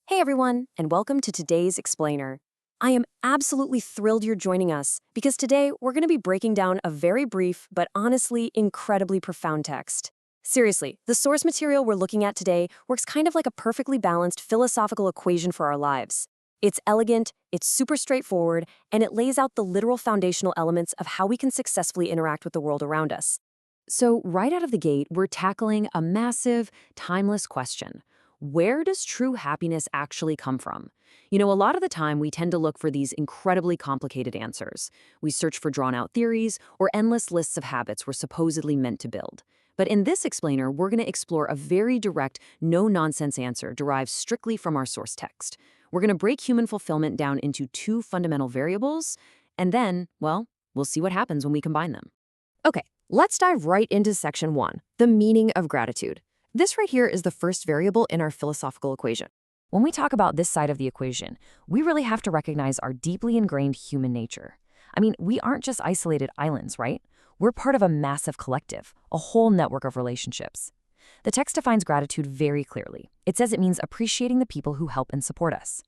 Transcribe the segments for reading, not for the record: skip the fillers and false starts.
Hey everyone, and welcome to today's Explainer. I am absolutely thrilled you're joining us because today we're going to be breaking down a very brief but honestly incredibly profound text. Seriously, the source material we're looking at today works kind of like a perfectly balanced philosophical equation for our lives. It's elegant, it's super straightforward, and it lays out the literal foundational elements of how we can successfully interact with the world around us. So, right out of the gate, we're tackling a massive, timeless question. Where does true happiness actually come from? A lot of the time we tend to look for these incredibly complicated answers. We search for drawn-out theories or endless lists of habits we're supposedly meant to build. But in this explainer, we're going to explore a very direct, no-nonsense answer derived strictly from our source text. We're going to break human fulfillment down into two fundamental variables, and then, well, we'll see what happens when we combine them. Okay, let's dive right into section 1, the meaning of gratitude. This right here is the first variable in our philosophical equation. When we talk about this side of the equation, we really have to recognize our deeply ingrained human nature. We aren't just isolated islands, right? We're part of a massive collective, a whole network of relationships. The text defines gratitude very clearly. It says it means appreciating the people who help and support us.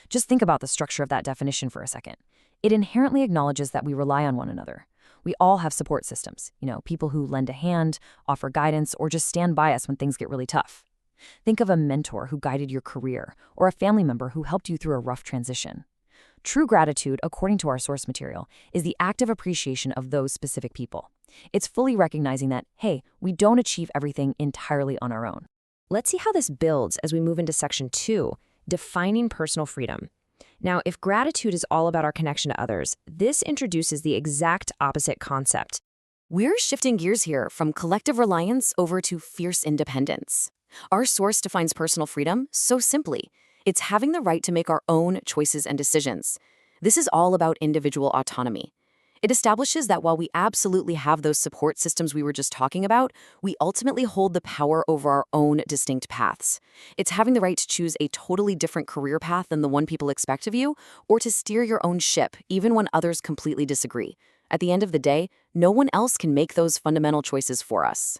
Just think about the structure of that definition for a second. It inherently acknowledges that we rely on one another. We all have support systems, people who lend a hand, offer guidance, or just stand by us when things get really tough. Think of a mentor who guided your career, or a family member who helped you through a rough transition. True gratitude, according to our source material, is the active appreciation of those specific people. It's fully recognizing that, hey, we don't achieve everything entirely on our own. Let's see how this builds as we move into section 2, defining personal freedom. Now, if gratitude is all about our connection to others, this introduces the exact opposite concept. We're shifting gears here from collective reliance over to fierce independence. Our source defines personal freedom so simply. It's having the right to make our own choices and decisions. This is all about individual autonomy. It establishes that while we absolutely have those support systems we were just talking about, we ultimately hold the power over our own distinct paths. It's having the right to choose a totally different career path than the one people expect of you, or to steer your own ship, even when others completely disagree. At the end of the day, no one else can make those fundamental choices for us.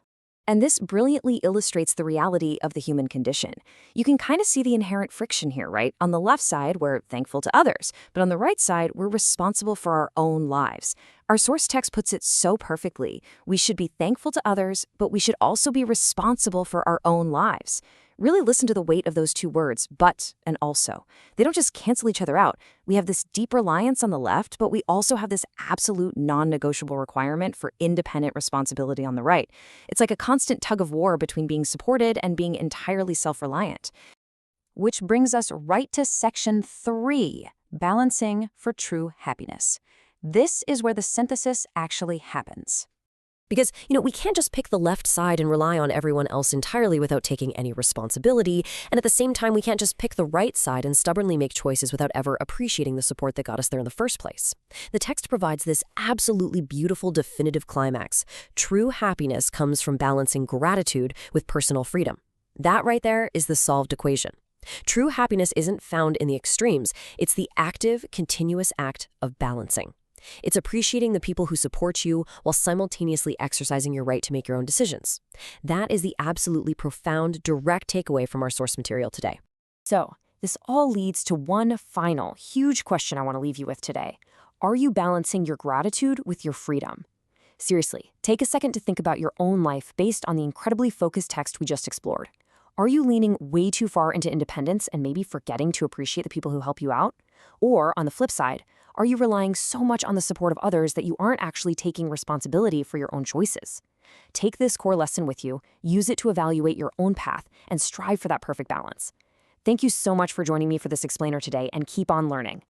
And this brilliantly illustrates the reality of the human condition. You can kind of see the inherent friction here, right? On the left side, we're thankful to others, but on the right side, we're responsible for our own lives. Our source text puts it so perfectly. We should be thankful to others, but we should also be responsible for our own lives. Really listen to the weight of those two words, but and also. They don't just cancel each other out. We have this deep reliance on the left, but we also have this absolute non-negotiable requirement for independent responsibility on the right. It's like a constant tug of war between being supported and being entirely self-reliant. Which brings us right to section 3, balancing for true happiness. This is where the synthesis actually happens. Because, we can't just pick the left side and rely on everyone else entirely without taking any responsibility, and at the same time, we can't just pick the right side and stubbornly make choices without ever appreciating the support that got us there in the first place. The text provides this absolutely beautiful definitive climax. True happiness comes from balancing gratitude with personal freedom. That right there is the solved equation. True happiness isn't found in the extremes. It's the active, continuous act of balancing. It's appreciating the people who support you while simultaneously exercising your right to make your own decisions. That is the absolutely profound, direct takeaway from our source material today. So, this all leads to one final, huge question I want to leave you with today. Are you balancing your gratitude with your freedom? Seriously, take a second to think about your own life based on the incredibly focused text we just explored. Are you leaning way too far into independence and maybe forgetting to appreciate the people who help you out? Or, on the flip side, are you relying so much on the support of others that you aren't actually taking responsibility for your own choices? Take this core lesson with you, use it to evaluate your own path, and strive for that perfect balance. Thank you so much for joining me for this explainer today, and keep on learning.